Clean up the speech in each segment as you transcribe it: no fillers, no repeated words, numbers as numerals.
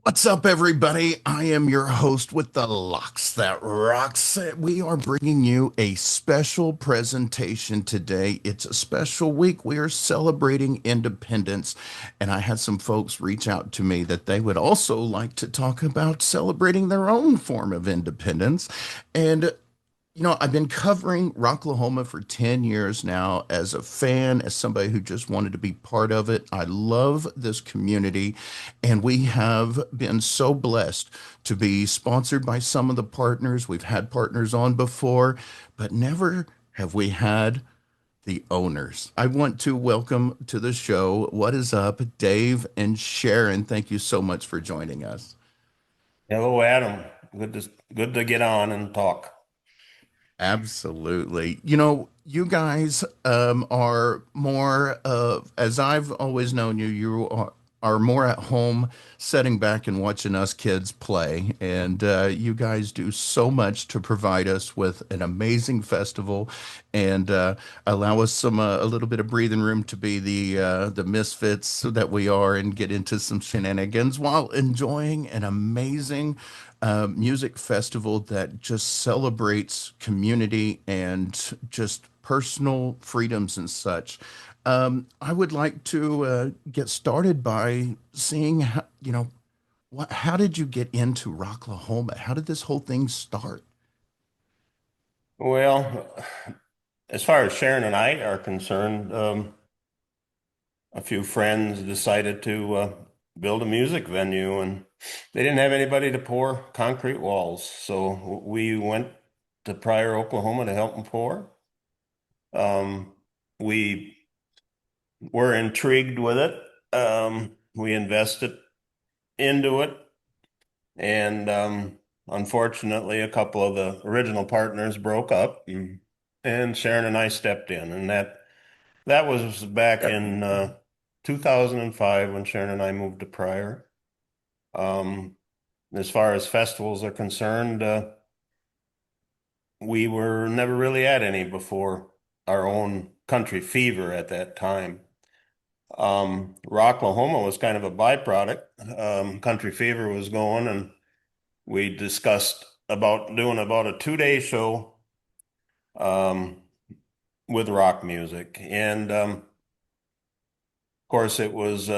What's up, everybody? I am your host with the Locks That Rocks. We are bringing you a special presentation today. It's a special week. We are celebrating independence, and I had some folks reach out to me that they would also like to talk about celebrating their own form of independence. And I've been covering Rocklahoma for 10 years now as a fan, as somebody who just wanted to be part of it. I love this community, and we have been so blessed to be sponsored by some of the partners. We've had partners on before, but never have we had the owners. I want to welcome to the show, what is up, Dave and Sharon. Thank you so much for joining us. Hello, Adam. Good to get on and talk. Absolutely. You guys are more of, as I've always known you, are more at home sitting back and watching us kids play. And you guys do so much to provide us with an amazing festival and allow us a little bit of breathing room to be the misfits that we are and get into some shenanigans while enjoying an amazing music festival that just celebrates community and just personal freedoms and such. I would like to get started by seeing how did you get into Rocklahoma? How did this whole thing start? Well, as far as Sharon and I are concerned, a few friends decided to build a music venue, and they didn't have anybody to pour concrete walls. So we went to Pryor, Oklahoma to help them pour. We were intrigued with it. We invested into it. And unfortunately, a couple of the original partners broke up, and Sharon and I stepped in, and that was back in 2005 when Sharon and I moved to Pryor. Um, as far as festivals are concerned, we were never really at any before our own Country Fever at that time. Rocklahoma was kind of a byproduct. Country Fever was going, and we discussed about doing about a 2-day show um, with rock music. And of course, it was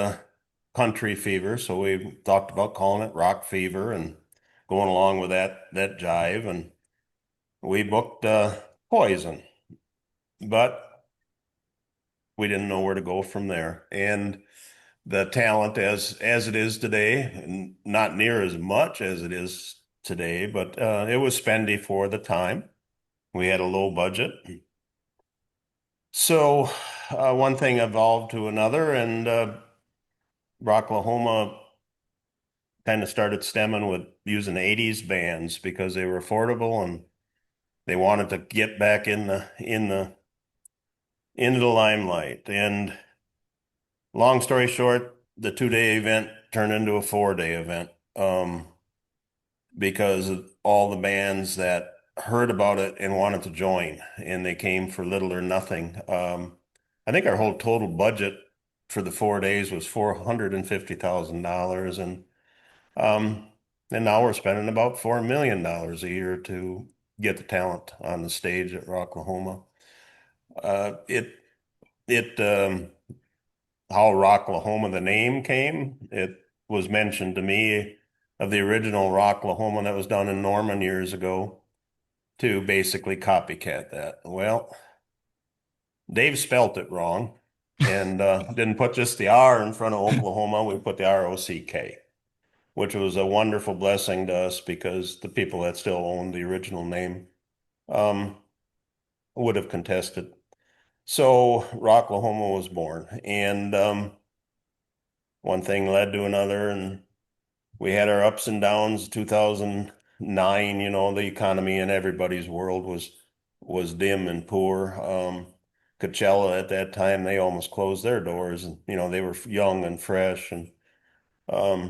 country fever. So we talked about calling it rock fever and going along with that jive. And we booked Poison, but we didn't know where to go from there. And the talent as it is today, and not near as much as it is today, but it was spendy for the time. We had a low budget. So one thing evolved to another, and Rocklahoma kind of started stemming with using 80s bands because they were affordable and they wanted to get back into the limelight. And long story short, the 2-day event turned into a 4-day event because of all the bands that heard about it and wanted to join, and they came for little or nothing. I think our whole total budget for the 4 days was $450,000, um, and now we're spending about $4 million a year to get the talent on the stage at Rocklahoma. Uh, it it how Rocklahoma the name came. It was mentioned to me of the original Rocklahoma that was done in Norman years ago to basically copycat that. Well, Dave spelt it wrong and didn't put just the R in front of Oklahoma. We put the ROCK, which was a wonderful blessing to us because the people that still owned the original name um, would have contested. So Rocklahoma was born, and one thing led to another, and we had our ups and downs. 2009, the economy in everybody's world was dim and poor. Coachella at that time, they almost closed their doors, and they were young and fresh, and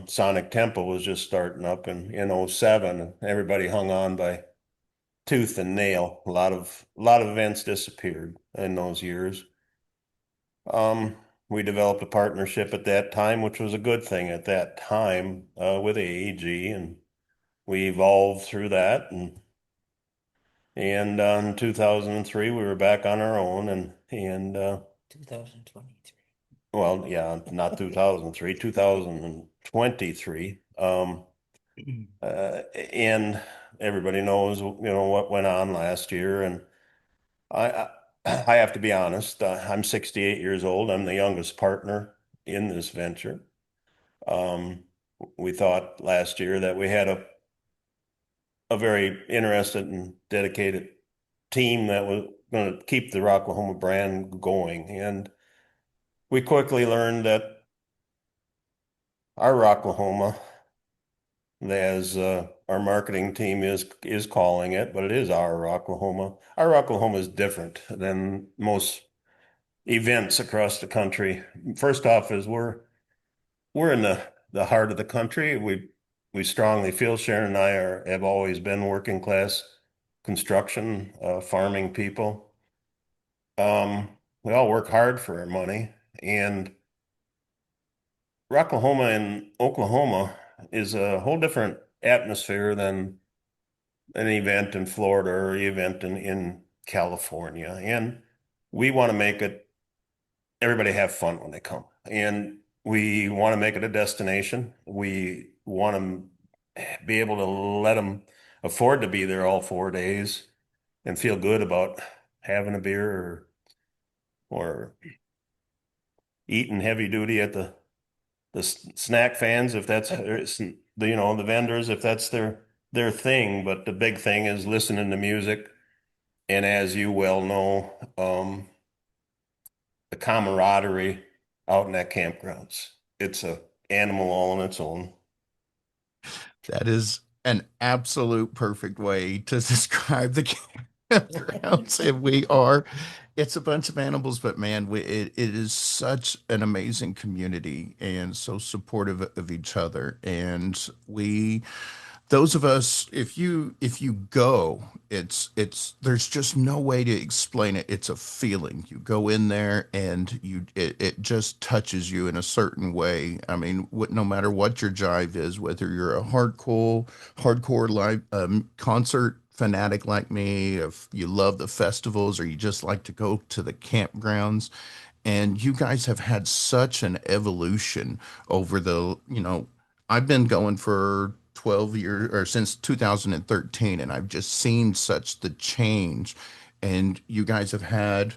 Sonic Temple was just starting up in '07, and everybody hung on by tooth and nail. A lot of events disappeared in those years. Um, we developed a partnership at that time, which was a good thing at that time with AEG, and we evolved through that. And in 2003, we were back on our own, and 2023. well, yeah, not 2003, 2023. And everybody knows, what went on last year. And I, I have to be honest. I'm 68 years old. I'm the youngest partner in this venture. Um, we thought last year that we had a very interested and dedicated team that was going to keep the Rocklahoma brand going. And we quickly learned that our Rocklahoma, as our marketing team is calling it, but it is our Rocklahoma. Our Rocklahoma is different than most events across the country. First off, is we're in the heart of the country. We strongly feel Sharon and I have always been working class construction, farming people. We all work hard for our money, and Rocklahoma in Oklahoma is a whole different atmosphere than an event in Florida or an event in California. And we want to make it everybody have fun when they come. And we want to make it a destination. We want to be able to let them afford to be there all 4 days and feel good about having a beer or eating heavy duty at the snack fans if that's the vendors if that's their thing. But the big thing is listening to music. And as you well know, the camaraderie out in that campgrounds. It's a animal all on its own. That is an absolute perfect way to describe the campgrounds. And it's a bunch of animals, but man, it is such an amazing community and so supportive of each other. And those of us, if you go, there's just no way to explain it. It's a feeling. You go in there and it just touches you in a certain way. I mean, no matter what your jive is, whether you're a hardcore live concert fanatic like me, if you love the festivals or you just like to go to the campgrounds, and you guys have had such an evolution over I've been going for 12 years or since 2013, and I've just seen such the change. And you guys have had,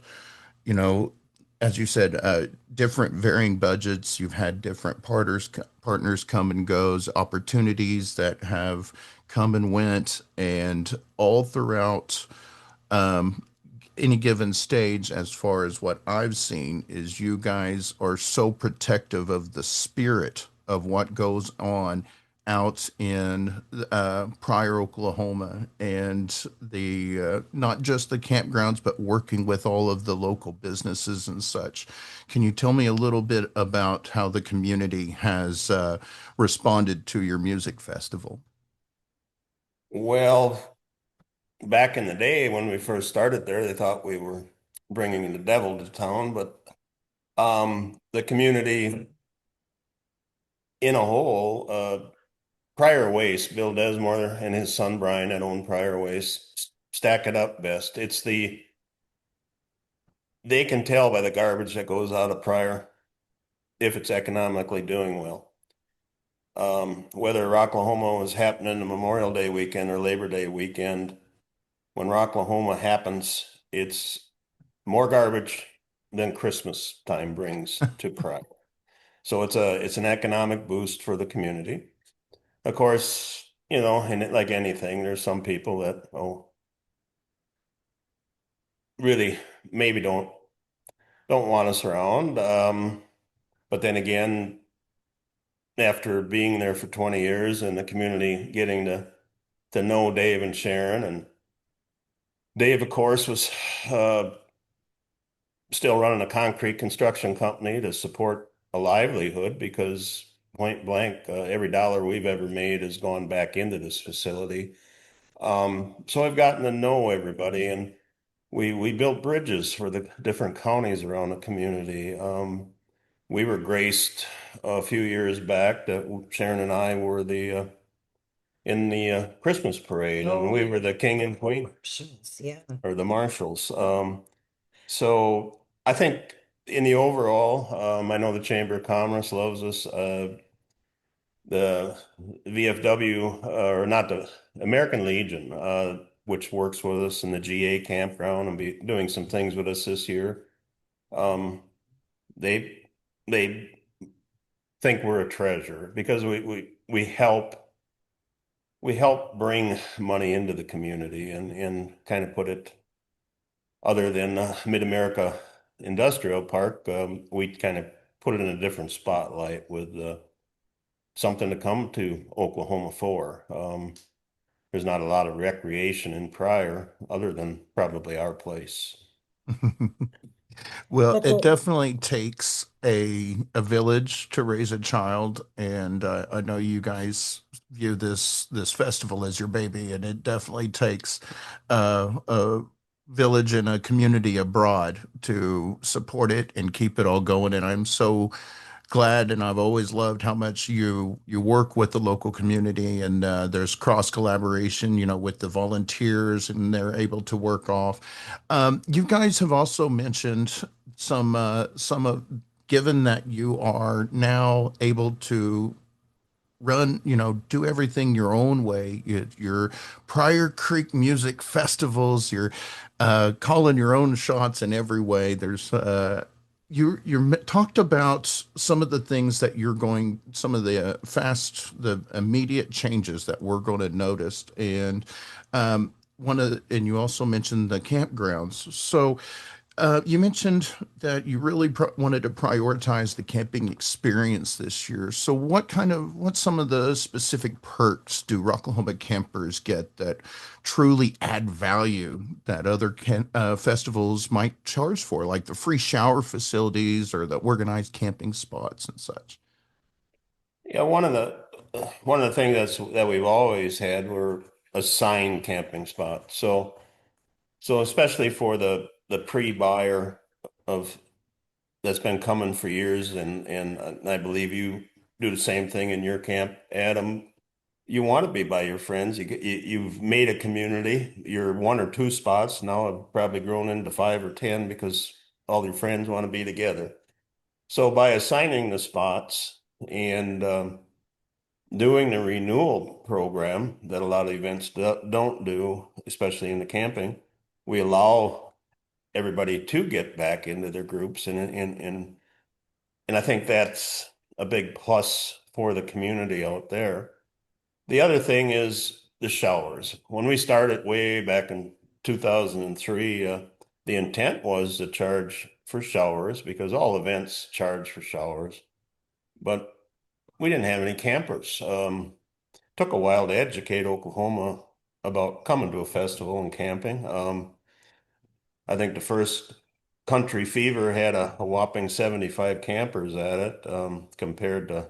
you know, as you said, different varying budgets. You've had different partners come and goes, opportunities that have come and went, and all throughout any given stage, as far as what I've seen, is you guys are so protective of the spirit of what goes on out in Pryor, Oklahoma, and the not just the campgrounds, but working with all of the local businesses and such. Can you tell me a little bit about how the community has responded to your music festival? Well, back in the day when we first started there, they thought we were bringing the devil to town, but the community in a whole, Pryor Waste, Bill Desmore and his son Brian that own Pryor Waste, stack it up best. They can tell by the garbage that goes out of Pryor if it's economically doing well. Whether Rocklahoma was happening the Memorial Day weekend or Labor Day weekend, when Rocklahoma happens, it's more garbage than Christmas time brings to Pryor. So it's an economic boost for the community. Of course, and like anything, there's some people that really maybe don't want us around. But then again, after being there for 20 years and the community getting to know Dave and Sharon, and Dave, of course, was uh, still running a concrete construction company to support a livelihood because point blank, every dollar we've ever made has gone back into this facility. So I've gotten to know everybody, and we built bridges for the different counties around the community. we were graced a few years back that Sharon and I were the in the Christmas parade, and Oh, we were the king and queen, jeez, yeah. or the marshals. So I think in the overall, I know the Chamber of Commerce loves us. The VFW, or not the American Legion, which works with us in the GA campground and be doing some things with us this year. Um, they they think we're a treasure because we help bring money into the community and kind of put it, other than Mid-America Industrial Park, we kind of put it in a different spotlight with something to come to Oklahoma for. There's not a lot of recreation in Pryor other than probably our place. Well, But it the, definitely takes a village to raise a child, and I know you guys view this festival as your baby, and it definitely takes a village and a community abroad to support it and keep it all going. And I'm so glad, and I've always loved how much you work with the local community, and there's cross collaboration, with the volunteers, and they're able to work off. You guys have also mentioned some of, given that you are now able to run, do everything your own way. Your Pryor Creek Music Festivals, you're calling your own shots in every way. There's you talked about some of the things that you're going, some of the immediate changes that we're going to notice, and and you also mentioned the campgrounds. So you mentioned that you really wanted to prioritize the camping experience this year. So, what's some of the specific perks do Rocklahoma campers get that truly add value that other festivals might charge for, like the free shower facilities or the organized camping spots and such? Yeah, one of the things that we've always had were assigned camping spots. So especially for the pre-buyer of that's been coming for years, and I believe you do the same thing in your camp, Adam. You want to be by your friends. You've made a community. Your one or two spots now have probably grown into 5 or 10 because all your friends want to be together. So by assigning the spots and doing the renewal program that a lot of events don't do, especially in the camping, we allow everybody to get back into their groups, and I think that's a big plus for the community out there. The other thing is the showers. When we started way back in 2003, the intent was to charge for showers because all events charge for showers, but we didn't have any campers. Took a while to educate Oklahoma about coming to a festival and camping. I think the first Country Fever had a whopping 75 campers at it, compared to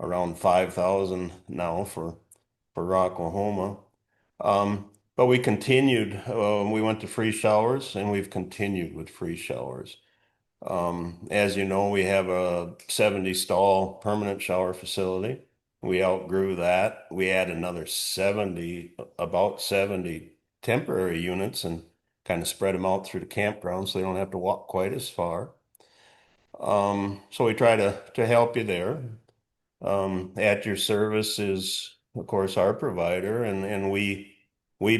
around 5,000 now for Rocklahoma. But we continued. We went to free showers, and we've continued with free showers. As you know, we have a 70 stall permanent shower facility. We outgrew that. We added another 70, about 70 temporary units, and kind of spread them out through the campground so they don't have to walk quite as far. So we try to help you there. At Your Service is, of course, our provider, and we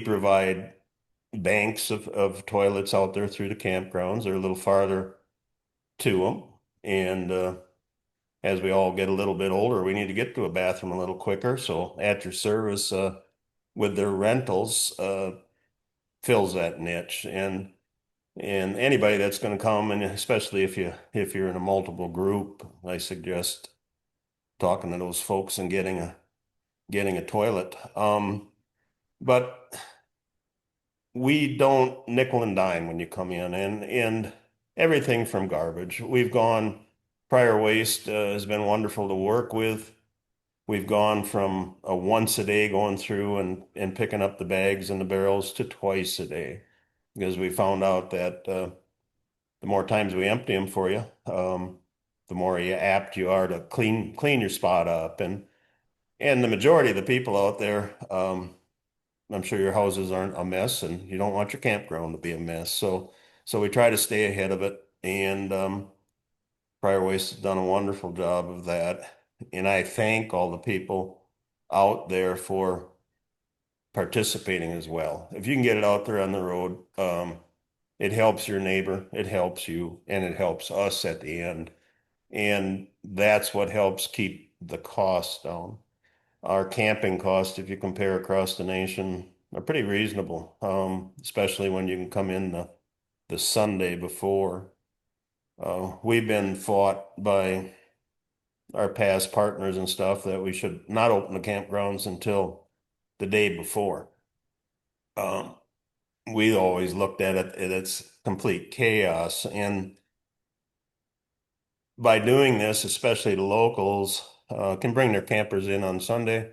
provide banks of toilets out there through the campgrounds. They're a little farther to them. And as we all get a little bit older, we need to get to a bathroom a little quicker. So At Your Service, with their rentals, fills that niche. And anybody that's going to come, and especially if you're in a multiple group, I suggest talking to those folks and getting a toilet. But we don't nickel and dime when you come in, and everything from garbage. We've gone Prior Waste has been wonderful to work with. We've gone from a once a day going through and picking up the bags and the barrels to twice a day because we found out that the more times we empty them for you, the more apt you are to clean your spot up. And the majority of the people out there, I'm sure your houses aren't a mess, and you don't want your campground to be a mess. So we try to stay ahead of it, and Pryor Waste has done a wonderful job of that. And I thank all the people out there for participating as well. If you can get it out there on the road, it helps your neighbor, it helps you, and it helps us at the end. And that's what helps keep the costs down. Our camping costs, if you compare across the nation, are pretty reasonable, especially when you can come in the Sunday before. We've been fought by our past partners and stuff that we should not open the campgrounds until the day before. Um, we always looked at it, and it's complete chaos. And by doing this, especially the locals, can bring their campers in on Sunday.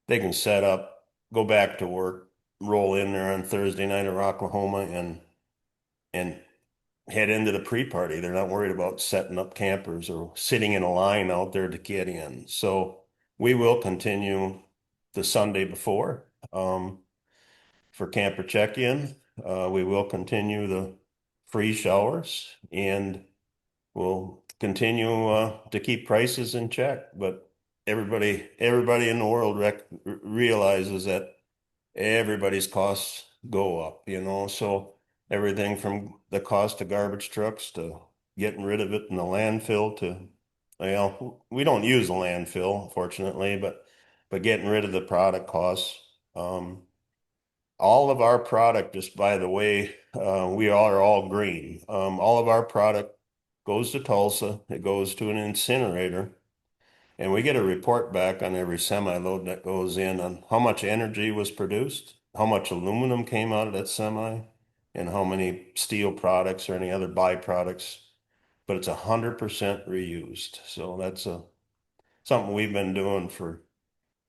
They can set up, go back to work, roll in there on Thursday night at Rocklahoma and head into the pre-party. They're not worried about setting up campers or sitting in a line out there to get in. So we will continue the Sunday before for camper check-in. We will continue the free showers, and we'll continue to keep prices in check. But everybody in the world realizes that everybody's costs go up, so everything from the cost of garbage trucks to getting rid of it in the landfill to, we don't use the landfill, fortunately, but getting rid of the product costs. All of our product, just by the way, we are all green. All of our product goes to Tulsa. It goes to an incinerator. And we get a report back on every semi load that goes in on how much energy was produced, how much aluminum came out of that semi, and how many steel products or any other byproducts. But it's 100% reused. So that's something we've been doing for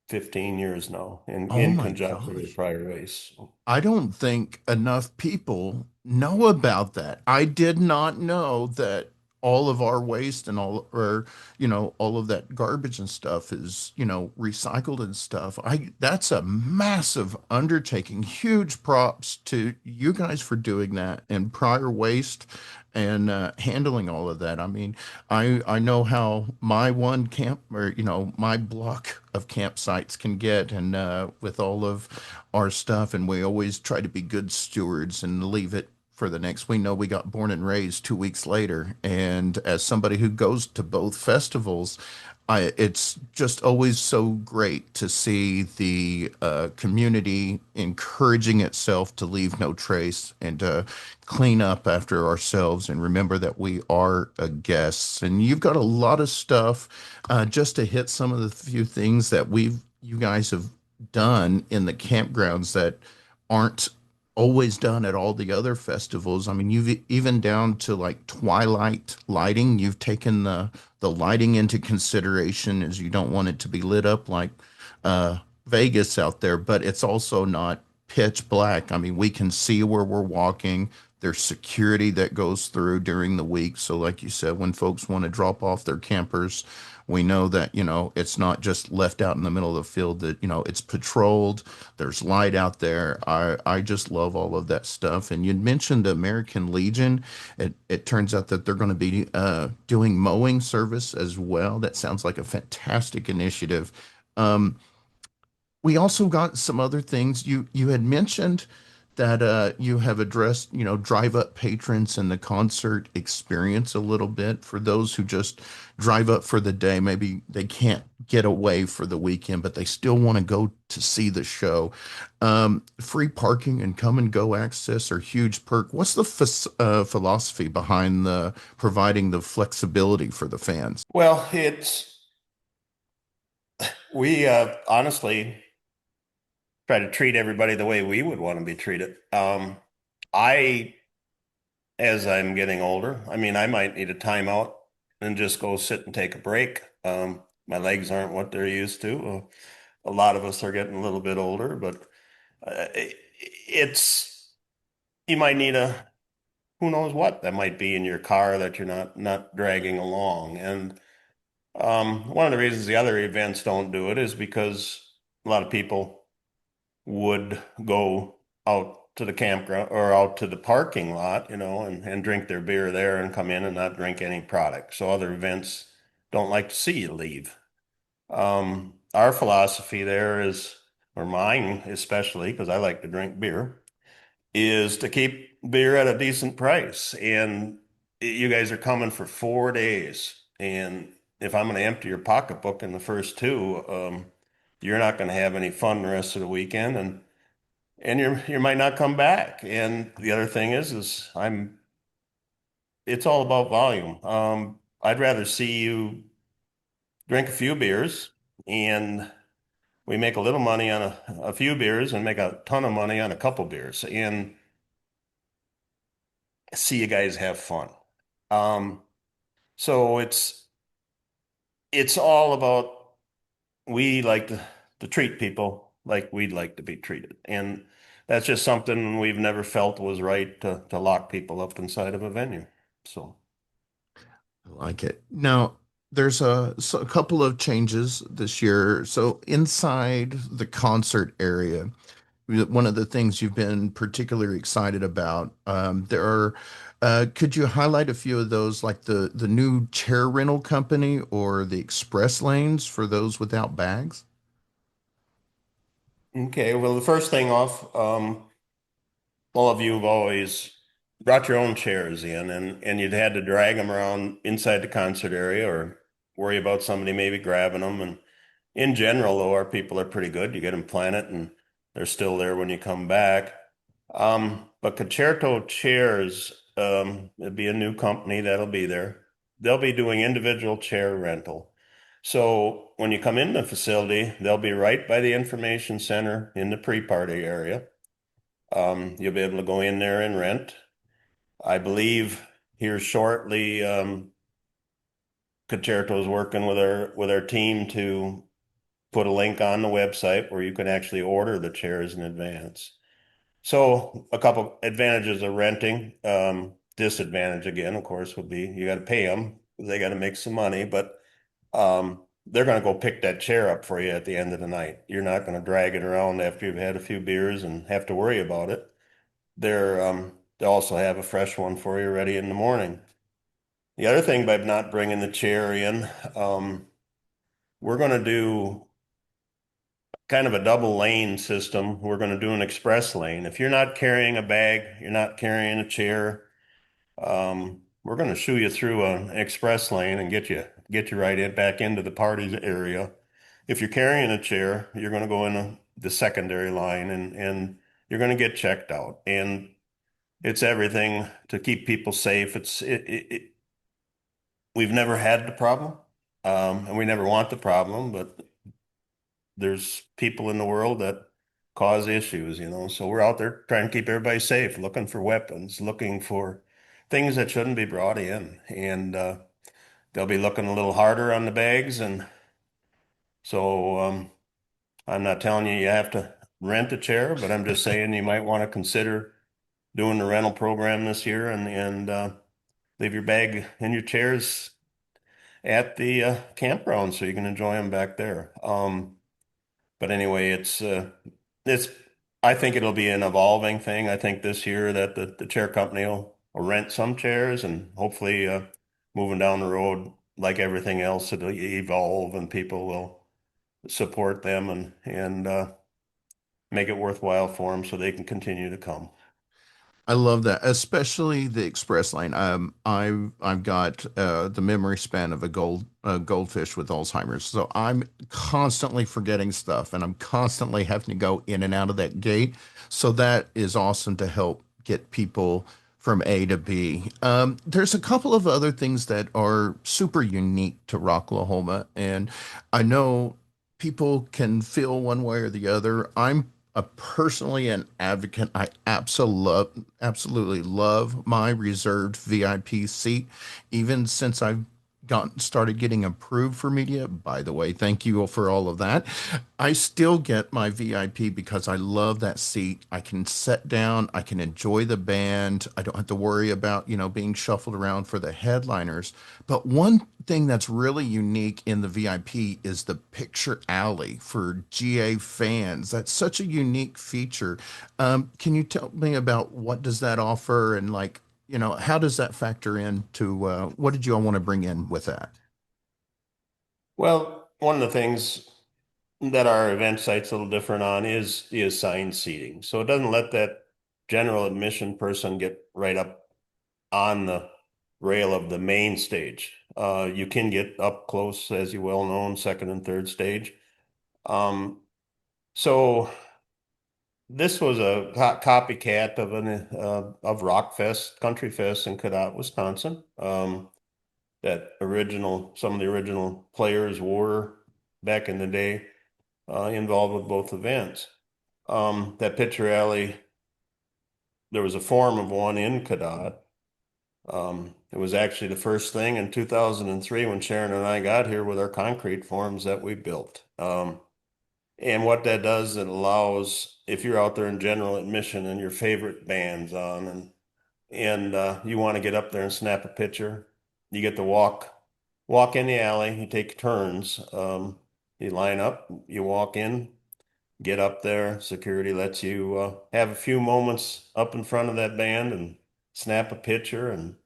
15 years now Oh in my conjunction with gosh. Pryor Race. I don't think enough people know about that. I did not know that all of our waste and all of that garbage and stuff is, recycled and stuff. That's a massive undertaking. Huge props to you guys for doing that and Prior Waste and handling all of that. I mean, I know how my one camp or my block of campsites can get, and with all of our stuff, and we always try to be good stewards and leave it for the next. We know we got born and raised 2 weeks later, and as somebody who goes to both festivals, it's just always so great to see the community encouraging itself to leave no trace and to clean up after ourselves and remember that we are guests. And you've got a lot of stuff, just to hit some of the few things that you guys have done in the campgrounds that aren't always done at all the other festivals. I mean, you've even down to like twilight lighting. You've taken the lighting into consideration as you don't want it to be lit up like Vegas out there, but it's also not pitch black. I mean, we can see where we're walking. There's security that goes through during the week. So, like you said, when folks want to drop off their campers, we know that, it's not just left out in the middle of the field, that, it's patrolled. There's light out there. I just love all of that stuff. And you'd mentioned the American Legion. It turns out that they're going to be doing mowing service as well. That sounds like a fantastic initiative. Um, we also got some other things. You had mentioned that you have addressed, drive up patrons and the concert experience a little bit for those who just drive up for the day. Maybe they can't get away for the weekend, but they still want to go to see the show. Free parking and come and go access are huge perk. What's the philosophy behind the providing the flexibility for the fans? Well, we honestly try to treat everybody the way we would want to be treated. I, as I'm getting older, I mean, I might need a timeout and just go sit and take a break. My legs aren't what they're used to. A lot of us are getting a little bit older, but it's, you might need who knows what that might be in your car that you're not dragging along. And one of the reasons the other events don't do it is because a lot of people would go out to the campground or out to the parking lot, and drink their beer there and come in and not drink any product. So other events don't like to see you leave. Our philosophy there is, or mine especially, because I like to drink beer, is to keep beer at a decent price. And you guys are coming for 4 days. And if I'm going to empty your pocketbook in the first two, you're not going to have any fun the rest of the weekend, and you might not come back. And the other thing is it's all about volume. I'd rather see you drink a few beers and we make a little money on a few beers and make a ton of money on a couple beers and see you guys have fun. Um, so it's all about we like to treat people like we'd like to be treated. And that's just something we've never felt was right to lock people up inside of a venue. So, I like it. Now, there's a couple of changes this year. So inside the concert area, one of the things you've been particularly excited about, there are, could you highlight a few of those, like the new chair rental company or the express lanes for those without bags? okay, well, the first thing off, all of you have always brought your own chairs in and you'd had to drag them around inside the concert area or worry about somebody maybe grabbing them. And in general, though, our people are pretty good. You get them planted and they're still there when you come back. But Concerto Chairs, it'd be a new company that'll be there. They'll be doing individual chair rental. So when you come in the facility, they'll be right by the information center in the pre-party area. You'll be able to go in there and rent. I believe here shortly, Concerto's working with our team to put a link on the website where you can actually order the chairs in advance. So a couple advantages of renting. Disadvantage again, of course, would be you got to pay them. They got to make some money, but they're going to go pick that chair up for you at the end of the night. You're not going to drag it around after you've had a few beers and have to worry about it. They also have a fresh one for you ready in the morning. The other thing by not bringing the chair in, we're going to do kind of a double lane system. We're going to do an express lane. If you're not carrying a bag, you're not carrying a chair, we're going to shoo you through an express lane and get you right in back into the party area. If you're carrying a chair, you're going to go in the secondary line and you're going to get checked out. And it's everything to keep people safe. We've never had the problem, and we never want the problem, but there's people in the world that cause issues. So we're out there trying to keep everybody safe, looking for weapons, looking for things that shouldn't be brought in. And they'll be looking a little harder on the bags. And so I'm not telling you have to rent a chair, but I'm just saying you might want to consider doing the rental program this year and leave your bag and your chairs at the campground so you can enjoy them back there. But anyway, it's I think it'll be an evolving thing. I think this year that the chair company will rent some chairs and hopefully moving down the road, like everything else, it'll evolve and people will support them and make it worthwhile for them so they can continue to come. I love that, especially the express lane. I've got the memory span of a goldfish with Alzheimer's, so I'm constantly forgetting stuff, and I'm constantly having to go in and out of that gate. So that is awesome to help get people from A to B. There's a couple of other things that are super unique to Rocklahoma, and I know people can feel one way or the other. I'm personally an advocate. I absolutely love my reserved VIP seat, even since I've got started getting approved for media, by the way, thank you for all of that. I still get my VIP because I love that seat. I can sit down, I can enjoy the band. I don't have to worry about, being shuffled around for the headliners. But one thing that's really unique in the VIP is the picture alley for GA fans. That's such a unique feature. Can you tell me about what does that offer and like, how does that factor into what did you all want to bring in with that? Well, one of the things that our event site's a little different on is the assigned seating. So it doesn't let that general admission person get right up on the rail of the main stage. You can get up close, as you well know, second and third stage. Um, so this was a copycat of an of Rock Fest, Country Fest in Cadott, Wisconsin. That original, some of the original players were back in the day involved with both events. That picture alley, there was a form of one in Cadott. It was actually the first thing in 2003 when Sharon and I got here with our concrete forms that we built. And what that does, it allows, if you're out there in general admission and your favorite band's on and you want to get up there and snap a picture, you get to walk in the alley, you take turns. You line up, you walk in, get up there. Security lets you have a few moments up in front of that band and snap a picture and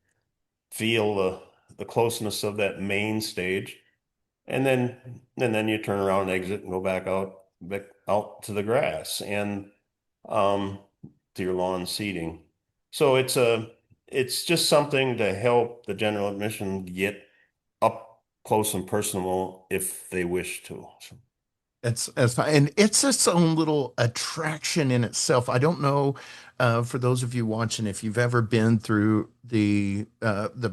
feel the closeness of that main stage. And then you turn around and exit and go back out to the grass and um, to your lawn seating. So it's just something to help the general admission get up close and personal if they wish to. So, It's fine. And it's its own little attraction in itself. I don't know for those of you watching if you've ever been through the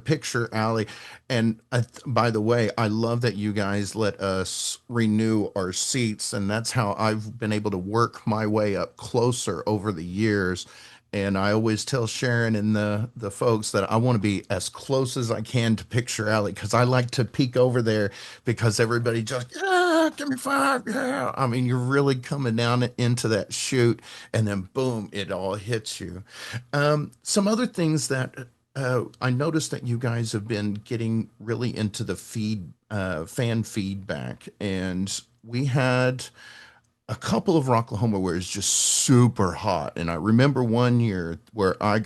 picture alley. And by the way, I love that you guys let us renew our seats, and that's how I've been able to work my way up closer over the years. And I always tell Sharon and the folks that I want to be as close as I can to Picture Alley because I like to peek over there because everybody just, yeah, give me five, yeah. I mean, you're really coming down into that chute, and then boom, it all hits you. Some other things that I noticed that you guys have been getting really into the fan feedback, and we had a couple of Rocklahoma where it's just super hot. And I remember one year where I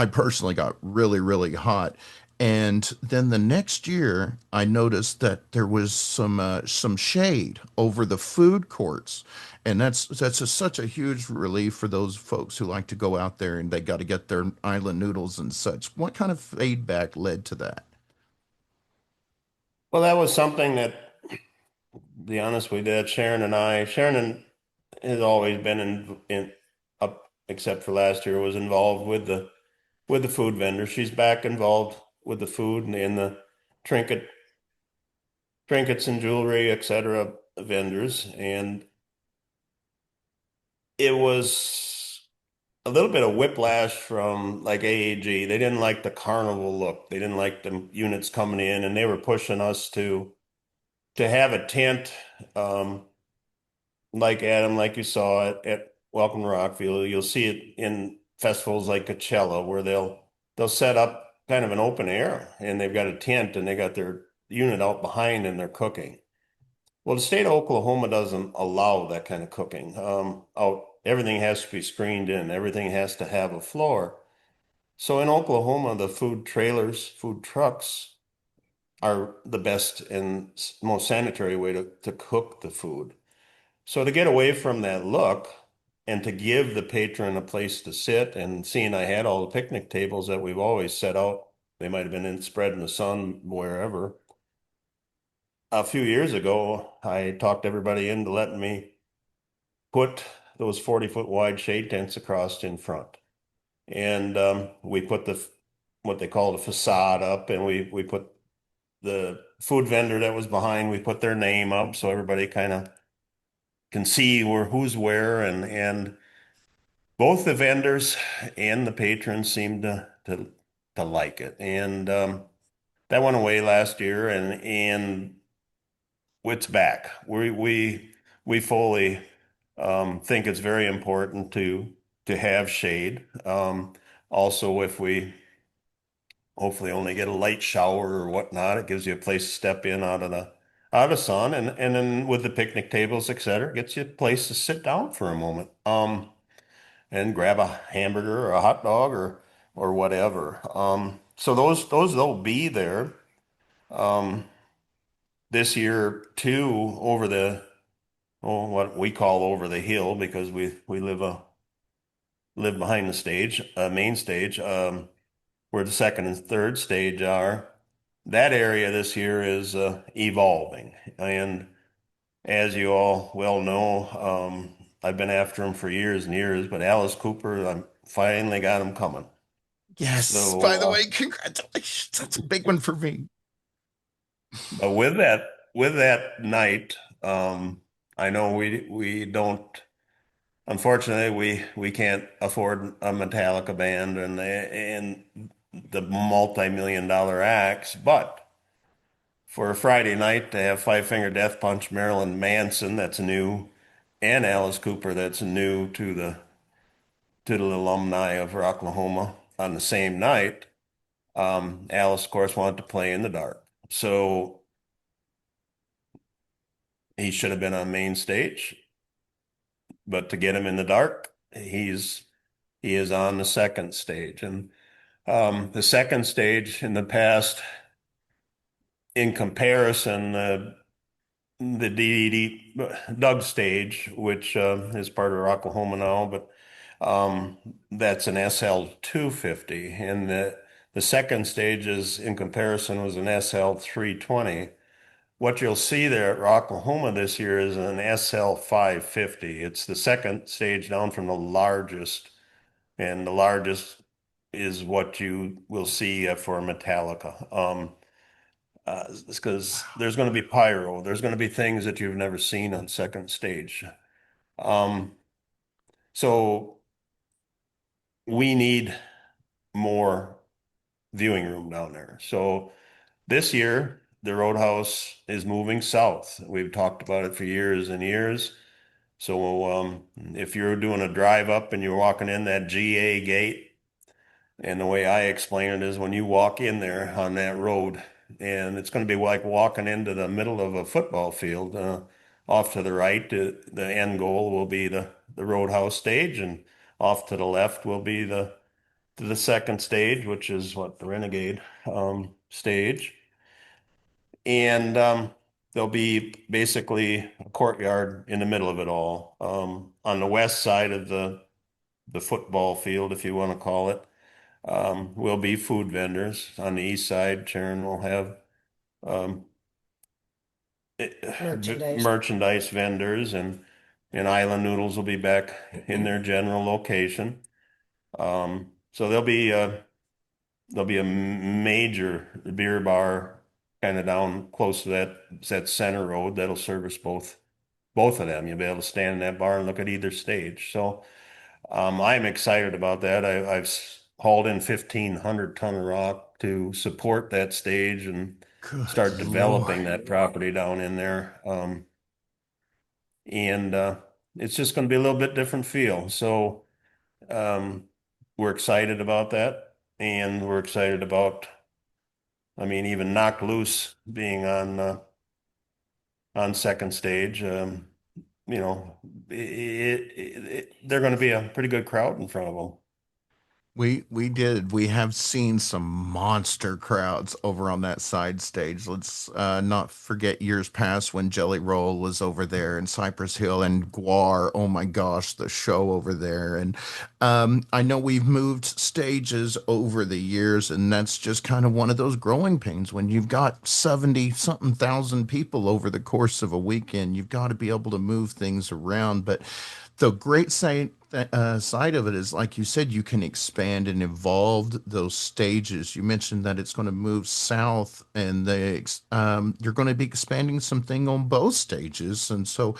personally got really, really hot. And then the next year, I noticed that there was some shade over the food courts, and such a huge relief for those folks who like to go out there and they got to get their island noodles and such. What kind of feedback led to that? well, that was something that, to be honest with you, Sharon has always been in up except for last year was involved with the food vendor. She's back involved with the food and the trinket trinkets and jewelry, etc. vendors. And it was a little bit of whiplash from like AAG. They didn't like the carnival look. They didn't like the units coming in, and they were pushing us to have a tent, like Adam, like you saw at Welcome to Rockville. You'll see it in festivals like Coachella, where they'll set up kind of an open air, and they've got a tent, and they got their unit out behind, and they're cooking. Well, the state of Oklahoma doesn't allow that kind of cooking. Everything has to be screened in. Everything has to have a floor. So in Oklahoma, the food trailers, food trucks are the best and most sanitary way to cook the food. So to get away from that look and to give the patron a place to sit and seeing I had all the picnic tables that we've always set out, they might have been spread in the sun wherever. A few years ago, I talked everybody into letting me put those 40-foot wide shade tents across in front. And we put what they call the facade up, and we put the food vendor that was behind, we put their name up so everybody kind of can see who's where, and both the vendors and the patrons seemed to like it. And that went away last year, and it's back. We fully think it's very important to have shade. Also, if we hopefully only get a light shower or whatnot, it gives you a place to step in out of the sun, and then with the picnic tables, etc., gets you a place to sit down for a moment. And grab a hamburger or a hot dog or whatever. So those they'll be there this year too over the what we call over the hill because we live behind the stage, main stage, where the second and third stage are. That area this year is evolving, and as you all well know, I've been after him for years and years, but Alice Cooper, I finally got him coming. Yes, So, by the way, congratulations. That's a big one for me. but with that night, I know we don't. Unfortunately, we can't afford a Metallica band and the multi-million dollar acts, but for a Friday night to have Five Finger Death Punch, Marilyn Manson, that's new, and Alice Cooper, that's new to the alumni of Rocklahoma on the same night. Alice, of course, wanted to play in the dark. So he should have been on main stage, but to get him in the dark, he is on the second stage. And the second stage in the past, in comparison, the DDD Doug stage, which is part of Oklahoma now, but that's an SL 250, and the second stage is in comparison was an SL 320. What you'll see there at Rocklahoma this year is an SL 550. It's the second stage down from the largest, and the largest is what you will see for Metallica. Because there's going to be pyro, there's going to be things that you've never seen on second stage. Um, so we need more viewing room down there. So this year, the Roadhouse is moving south. We've talked about it for years and years. So if you're doing a drive up and you're walking in that GA gate, and the way I explain it is when you walk in there on that road, and it's going to be like walking into the middle of a football field. Off to the right, the end goal will be the Roadhouse stage, and off to the left will be the second stage, which is what the Renegade stage. And there'll be basically a courtyard in the middle of it all. On the west side of the football field, if you want to call it, will be food vendors. On the east side, Sharon will have um, Merchandise. merchandise vendors, and Island Noodles will be back in their general location. So there'll be a major beer bar kind of down close to that center road that'll service both of them. You'll be able to stand in that bar and look at either stage. So I'm excited about that. I've hauled in 1,500 ton of rock to support that stage and Good start developing Lord. that property down in there. And it's just going to be a little bit different feel. So um, we're excited about that. And we're excited about, I mean, even Knocked Loose being on second stage. You know, they're going to be a pretty good crowd in front of them. We have seen some monster crowds over on that side stage. Let's not forget years past when Jelly Roll was over there in Cypress Hill and Guar. Oh my gosh, the show over there. And I know we've moved stages over the years, and that's just kind of one of those growing pains when you've got 70 something thousand people over the course of a weekend. You've got to be able to move things around. But the great side of it is, like you said, you can expand and evolve those stages. You mentioned that it's going to move south, and you're going to be expanding something on both stages. And so,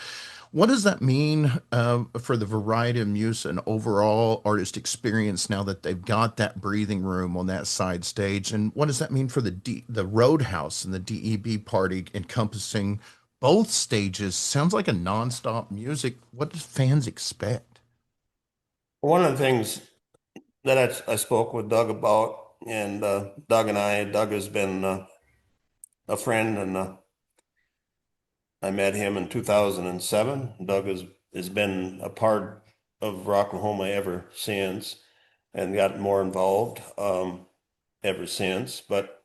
What does that mean for the variety of music and overall artist experience now that they've got that breathing room on that side stage? And what does that mean for the Roadhouse and the DEB party encompassing both stages? Sounds like a nonstop music. What do fans expect? One of the things that I spoke with Doug about, and Doug has been a friend, and I met him in 2007. Has been a part of Rocklahoma ever since, and gotten more involved ever since. But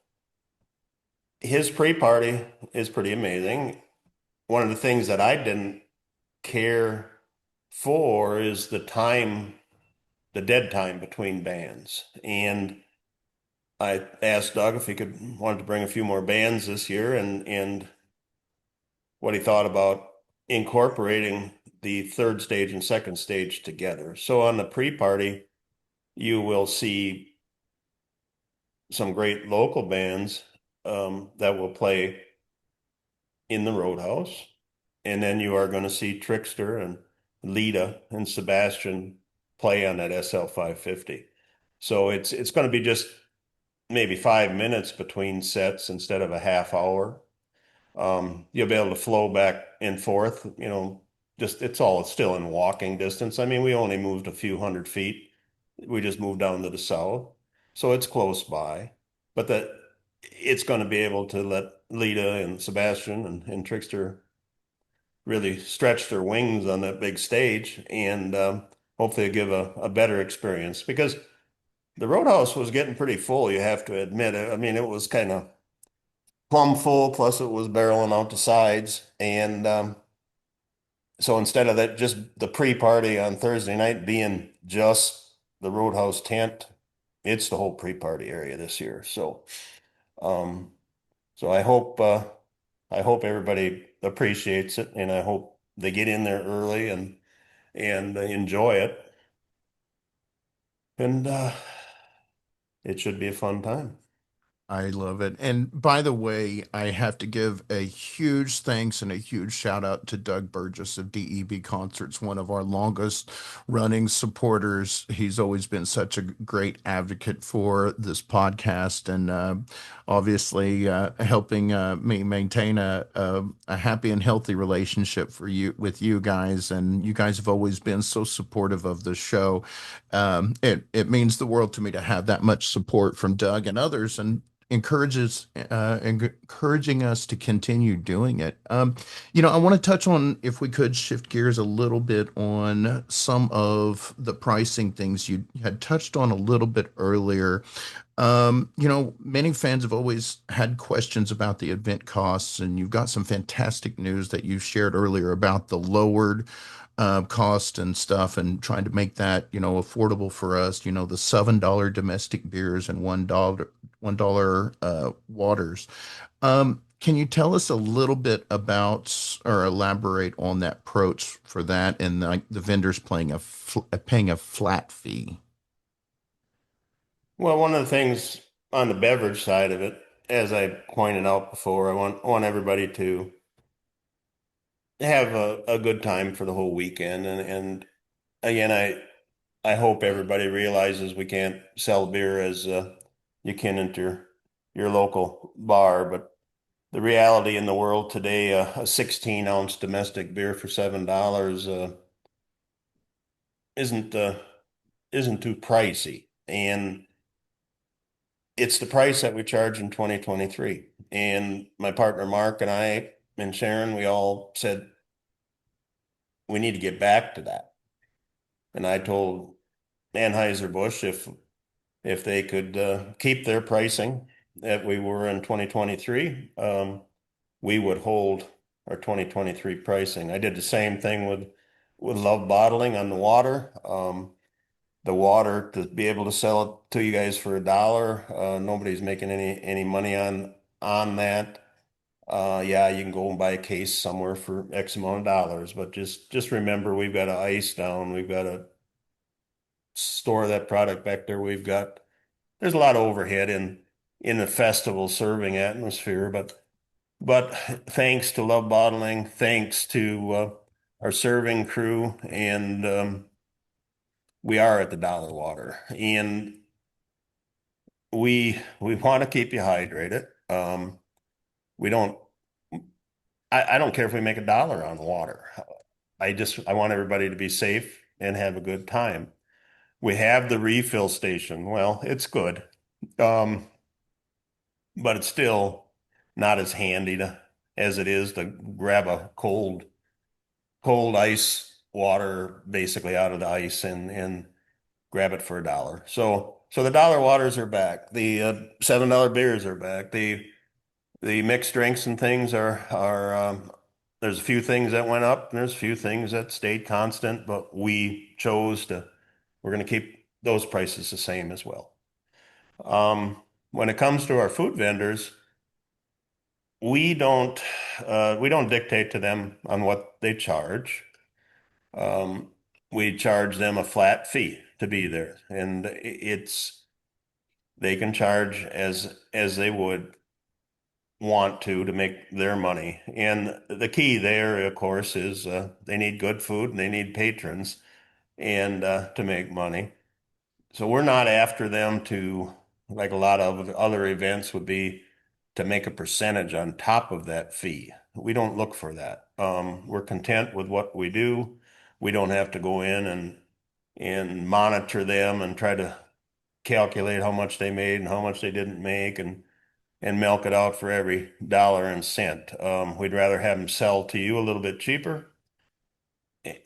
his pre-party is pretty amazing. One of the things that I didn't care for is the dead time between bands. And I asked Doug if he wanted to bring a few more bands this year, and what he thought about incorporating the third stage and second stage together. So on the pre-party, you will see some great local bands that will play in the Roadhouse. And then you are going to see Trickster and Lita and Sebastian play on that SL 550. So it's going to be just maybe 5 minutes between sets instead of a half hour. You'll be able to flow back and forth, just it's all still in walking distance. I mean, we only moved a few hundred feet. We just moved down to the south. So it's close by. But that it's going to be able to let Lita and Sebastian and Trickster really stretch their wings on that big stage and hopefully give a better experience because the Roadhouse was getting pretty full, you have to admit it. I mean, it was kind of plumb full, plus it was barreling out the sides. And so instead of that, just the pre-party on Thursday night being just the Roadhouse tent, it's the whole pre-party area this year. Um, so I hope everybody appreciates it, and I hope they get in there early and enjoy it. And it should be a fun time. I love it. And by the way, I have to give a huge thanks and a huge shout out to Doug Burgess of DEB Concerts, one of our longest running supporters. He's always been such a great advocate for this podcast and obviously helping me maintain a happy and healthy relationship for you with you guys. And you guys have always been so supportive of the show. It means the world to me to have that much support from Doug and others. And encouraging us to continue doing it. I want to touch on if we could shift gears a little bit on some of the pricing things you had touched on a little bit earlier. Many fans have always had questions about the event costs, and you've got some fantastic news that you shared earlier about the lowered cost and stuff and trying to make that, affordable for us, the $7 domestic beers and $1 waters. Can you tell us a little bit about or elaborate on that approach for that and like the vendors paying a flat fee? Well, one of the things on the beverage side of it, as I pointed out before, I want everybody to have a good time for the whole weekend. And again, I hope everybody realizes we can't sell beer as you can at your local bar, but the reality in the world today, a 16-ounce domestic beer for $7 isn't isn't too pricey, and it's the price that we charge in 2023. And my partner Mark and I and Sharon, we all said we need to get back to that. And I told Anheuser-Busch if they could keep their pricing that we were in 2023, we would hold our 2023 pricing. I did the same thing with Love Bottling on the water. The water to be able to sell it to you guys for $1. Nobody's making any money on that. Yeah, you can go and buy a case somewhere for X amount of dollars, but just remember we've got to ice down. We've got to store that product back there. There's a lot of overhead in the festival serving atmosphere, but thanks to Love Bottling, thanks to our serving crew, and we are at the dollar water, and we want to keep you hydrated. We don't. I don't care if we make $1 on water. I want everybody to be safe and have a good time. We have the refill station. Well, it's good, um, but it's still not as handy as it is to grab a cold ice water basically out of the ice and grab it for $1. So the dollar waters are back. The $7 beers are back. The mixed drinks and things are there's a few things that went up and there's a few things that stayed constant, but we're going to keep those prices the same as well. When it comes to our food vendors, we don't we don't dictate to them on what they charge. Um, we charge them a flat fee to be there, and they can charge as they would want to make their money. And the key there, of course, is they need good food and they need patrons and to make money. So we're not after them to, like a lot of other events would be, to make a percentage on top of that fee. We don't look for that. We're content with what we do. We don't have to go in and monitor them and try to calculate how much they made and how much they didn't make and milk it out for every dollar and cent. We'd rather have them sell to you a little bit cheaper,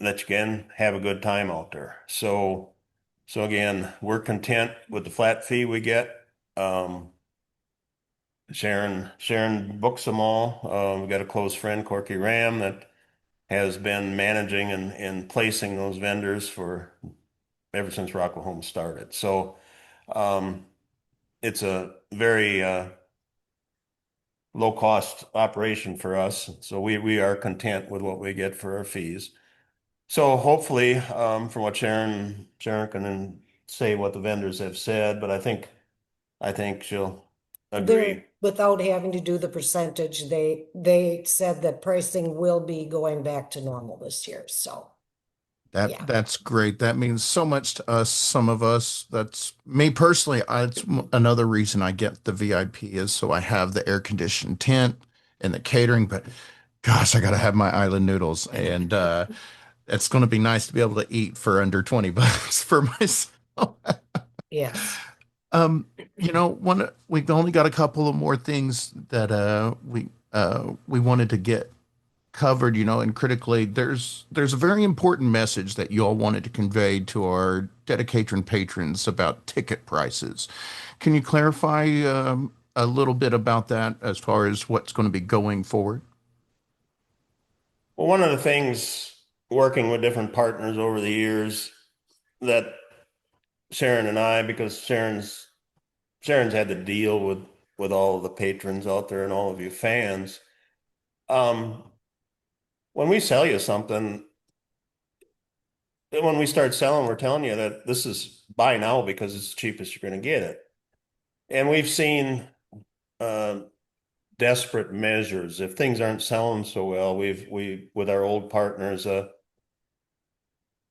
that you can have a good time out there. So again, we're content with the flat fee we get. Um, Sharon books them all. We've got a close friend, Corky Ram, that has been managing and placing those vendors for ever since Rocklahoma started. So um, it's a very low cost operation for us. So we are content with what we get for our fees. So hopefully, from what Sharon can then say what the vendors have said, but I think she'll They're, agree. without having to do the percentage, they said that pricing will be going back to normal this year. So, yeah, That's great. That means so much to us. Some of us, that's me personally. Another reason I get the VIP is so I have the air conditioned tent and the catering. But gosh, I got to have my island noodles, and it's going to be nice to be able to eat for under $20 for myself. yes. Um, we've only got a couple of more things that we wanted to get covered, and critically, there's a very important message that you all wanted to convey to our dedicated patrons about ticket prices. Can you clarify a little bit about that as far as what's going to be going forward? Well, one of the things working with different partners over the years that Sharon and I, because Sharon's had to deal with all of the patrons out there and all of you fans. Um, when we sell you something, when we start selling, we're telling you that this is buy now because it's the cheapest you're going to get it. And we've seen uh, desperate measures. If things aren't selling so well, we with our old partners,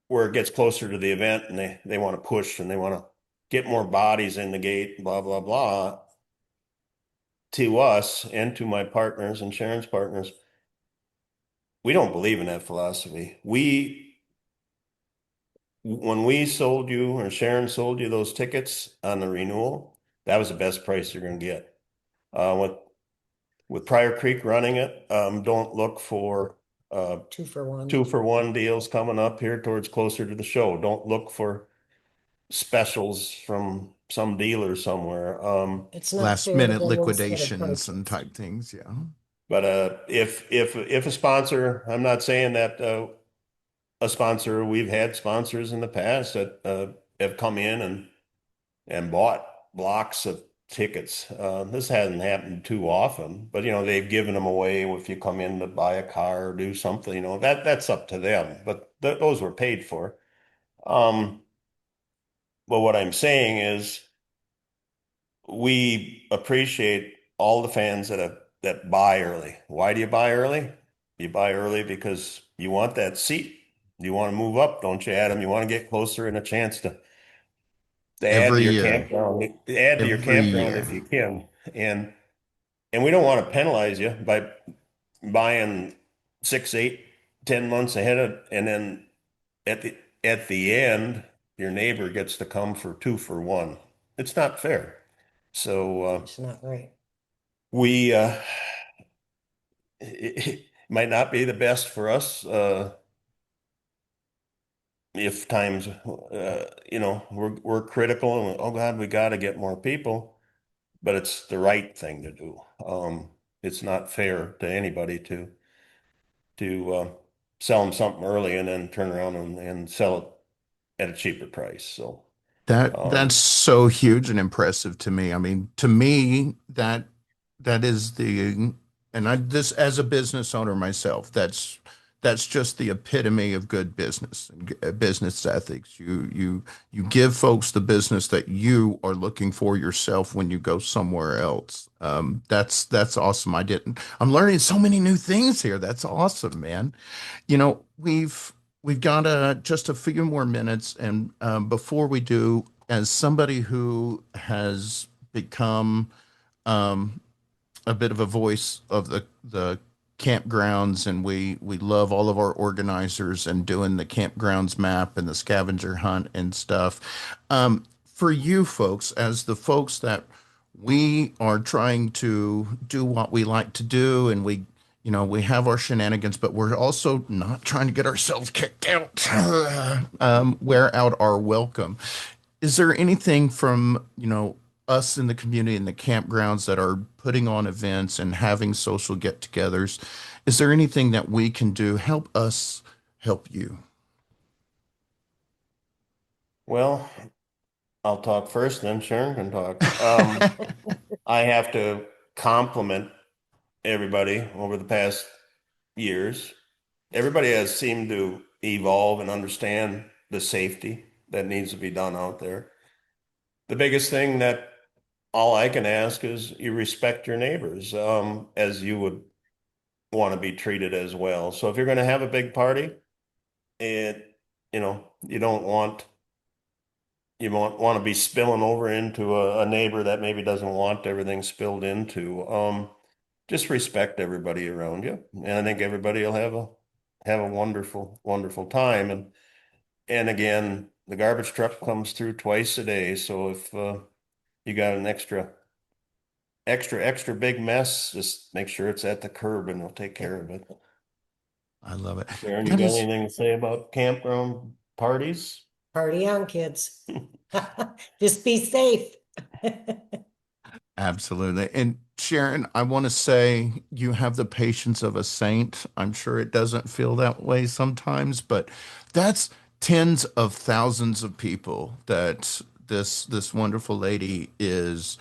where it gets closer to the event and they want to push and they want to get more bodies in the gate, blah, blah, blah, to us and to my partners and Sharon's partners, we don't believe in that philosophy. When we sold you or Sharon sold you those tickets on the renewal, that was the best price you're going to get. With Pryor Creek running it, don't look for 2 for 1. 2-for-1 deals coming up here towards closer to the show. Don't look for specials from some dealer somewhere. It's not Last fair to minute the lowest bidder liquidations and prices. type things, yeah. But if a sponsor, I'm not saying that a sponsor, we've had sponsors in the past that have come in and bought blocks of tickets. This hasn't happened too often, but they've given them away if you come in to buy a car or do something, that's up to them. But th those were paid for. Um, but what I'm saying is we appreciate all the fans that buy early. Why do you buy early? You buy early because you want that seat. You want to move up, don't you, Adam? You want to get closer and a chance to Every year, add to your every campground year. if you can. And we don't want to penalize you by buying 6, 8, 10 months ahead of, and then at the end, your neighbor gets to come for 2 for 1. It's not fair. So It's not right. we it might not be the best for us if times we're critical and oh God, we got to get more people, but it's the right thing to do. It's not fair to anybody to sell them something early and then turn around and sell it at a cheaper price. So That's um, so huge and impressive to me. I mean, to me, that is the, and I this as a business owner myself, that's just the epitome of good business and business ethics. You give folks the business that you are looking for yourself when you go somewhere else. That's awesome. I'm learning so many new things here. That's awesome, man. We've got just a few more minutes, and before we do, as somebody who has become um, a bit of a voice of the campgrounds, and we love all of our organizers and doing the campgrounds map and the scavenger hunt and stuff. For you folks, as the folks that we are trying to do what we like to do, and we have our shenanigans, but we're also not trying to get ourselves kicked out, wear out our welcome. Is there anything from, us in the community in the campgrounds that are putting on events and having social get-togethers? Is there anything that we can do help us help you? well, I'll talk first, then Sharon can talk. I have to compliment everybody over the past years. Everybody has seemed to evolve and understand the safety that needs to be done out there. The biggest thing that all I can ask is you respect your neighbors, as you would want to be treated as well. So if you're going to have a big party, you know, you don't want you won't want to be spilling over into a neighbor that maybe doesn't want everything spilled into. Just respect everybody around you, and I think everybody will have a wonderful, wonderful time. And again, the garbage truck comes through twice a day, so if you got an extra big mess, just make sure it's at the curb, and they'll take care of it. I love it. Sharon, you That got is anything to say about campground parties? Party on, kids. Just be safe. absolutely. And Sharon, I want to say you have the patience of a saint. I'm sure it doesn't feel that way sometimes, but that's tens of thousands of people that this wonderful lady is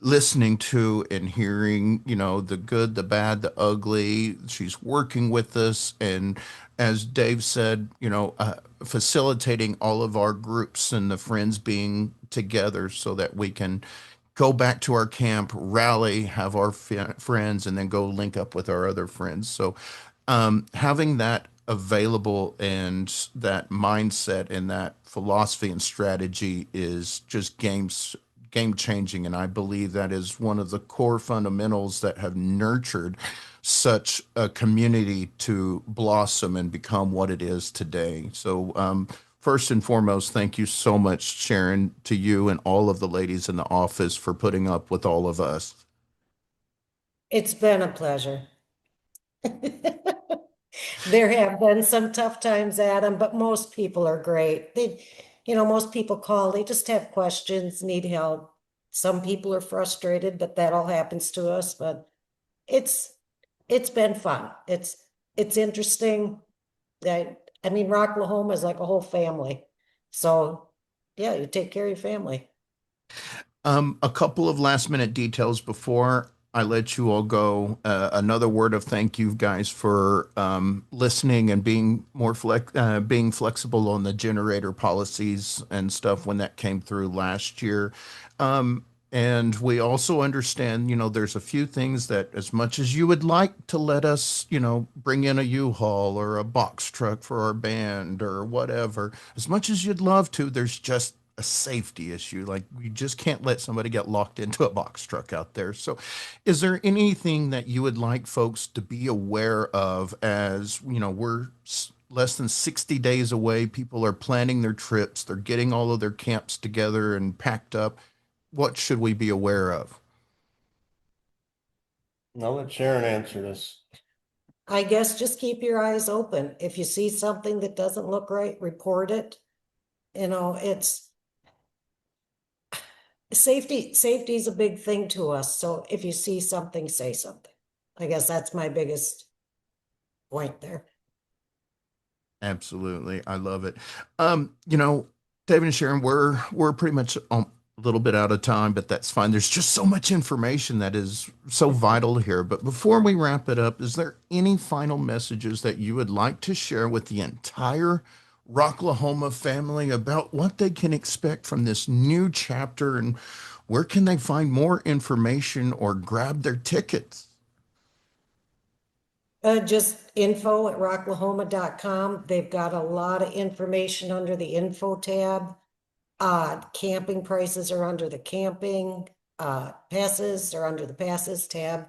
listening to and hearing, the good, the bad, the ugly. She's working with us. And as Dave said, facilitating all of our groups and the friends being together so that we can go back to our camp, rally, have our friends, and then go link up with our other friends. So having that available and that mindset and that philosophy and strategy is just game changing, and I believe that is one of the core fundamentals that have nurtured such a community to blossom and become what it is today. So first and foremost, thank you so much, Sharon, to you and all of the ladies in the office for putting up with all of us. It's been a pleasure. There have been some tough times, Adam, but most people are great. Most people call, they just have questions, need help. Some people are frustrated, but that all happens to us, but it's it's been fun. It's interesting. I mean, Rocklahoma is like a whole family. So yeah, you take care of your family. A couple of last minute details before I let you all go. Another word of thank you guys for listening and being being flexible on the generator policies and stuff when that came through last year. And we also understand, there's a few things that, as much as you would like to let us, bring in a U-Haul or a box truck for our band or whatever, as much as you'd love to, there's just a safety issue. Like, we just can't let somebody get locked into a box truck out there. So, is there anything that you would like folks to be aware of as, less than 60 days away? People are planning their trips, they're getting all of their camps together and packed up. What should we be aware of? I'll let Sharon answer this. I guess just keep your eyes open. If you see something that doesn't look right, report it. It's safety is a big thing to us. So if you see something, say something. I guess that's my biggest point there. Absolutely. I love it. David and Sharon, we're pretty much a little bit out of time, but that's fine. There's just so much information that is so vital here. But before we wrap it up, is there any final messages that you would like to share with the entire Rocklahoma family about what they can expect from this new chapter, and where can they find more information or grab their tickets? Just info@rocklahoma.com. They've got a lot of information under the info tab. Camping prices are under the camping, passes are under the passes tab.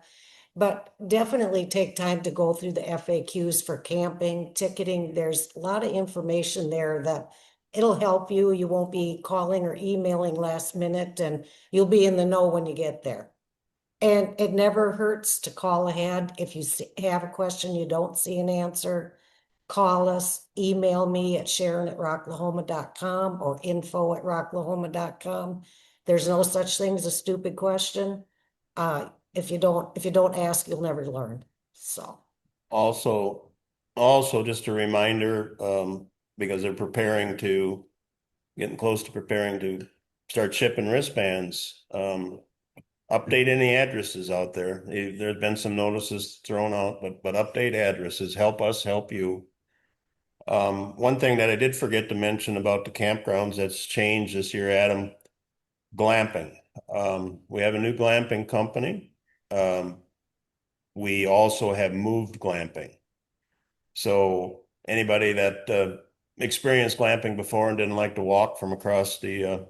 But definitely take time to go through the FAQs for camping, ticketing. There's a lot of information there that it'll help you. You won't be calling or emailing last minute, and you'll be in the know when you get there. And it never hurts to call ahead. If you have a question, you don't see an answer, call us, email me at sharon@rocklahoma.com or info@rocklahoma.com. There's no such thing as a stupid question. If you don't ask, you'll never learn. So Also, also just a reminder, because they're getting close to preparing to start shipping wristbands. Update any addresses out there. There's been some notices thrown out, but update addresses. Help us help you. One thing that I did forget to mention about the campgrounds that's changed this year, Adam, glamping. We have a new glamping company. We also have moved glamping. So anybody that experienced glamping before and didn't like to walk from across the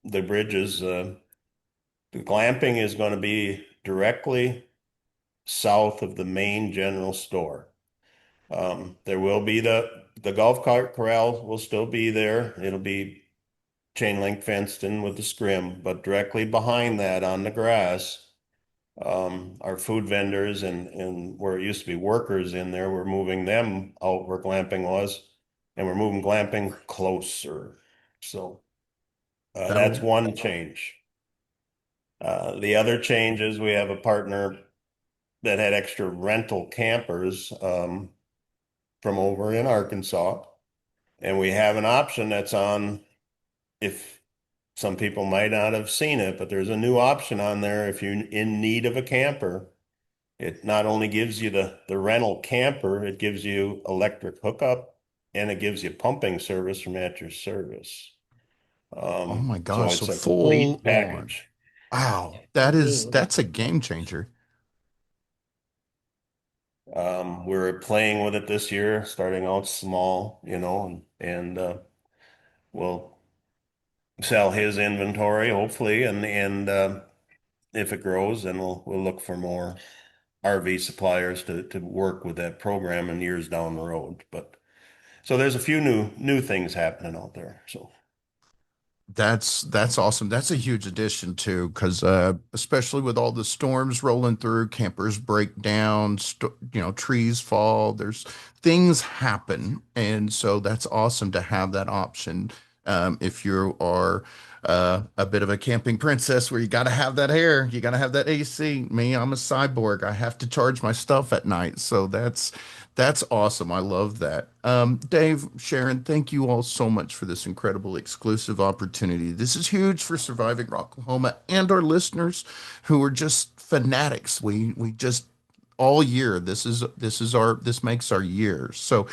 bridges, the glamping is going to be directly south of the main general store. There will be the golf cart corral will still be there. It'll be chain link fenced in with the scrim, but directly behind that on the grass, our food vendors and where it used to be workers in there, we're moving them out where glamping was, and we're moving glamping closer. So that's That'll one change. The other change is we have a partner that had extra rental campers from over in Arkansas. And we have an option that's on, if some people might not have seen it, but there's a new option on there. If you're in need of a camper, it not only gives you the rental camper, it gives you electric hookup and it gives you pumping service from at your service. Oh my So gosh, so it's a full complete on. package. Wow, indeed. that's a game changer. We're playing with it this year, starting out small, and we'll sell his inventory hopefully, and if it grows, then we'll look for more RV suppliers to work with that program in years down the road. But so there's a few new things happening out there. So That's awesome. That's a huge addition too, because especially with all the storms rolling through, campers break down, trees fall. There's things happen, and so that's awesome to have that option. If you are a bit of a camping princess, where you got to have that air, you got to have that AC. Me, I'm a cyborg. I have to charge my stuff at night, so that's awesome. I love that. Dave, Sharon, thank you all so much for this incredible exclusive opportunity. This is huge for Surviving Rocklahoma and our listeners who are just fanatics. We just all year. This makes our year. So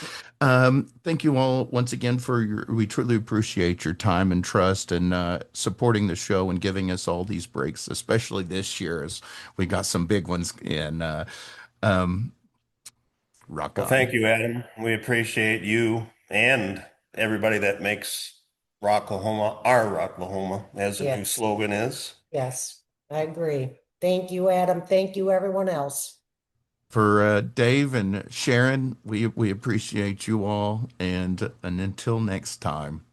thank you all once again for we truly appreciate your time and trust and supporting the show and giving us all these breaks, especially this year as we got some big ones in um, rock Well, on. thank you, Adam. We appreciate you and everybody that makes Rocklahoma our Rocklahoma, as the new Yes, slogan is. yes, I agree. Thank you, Adam. Thank you, everyone else. For Dave and Sharon, we appreciate you all, and until next time.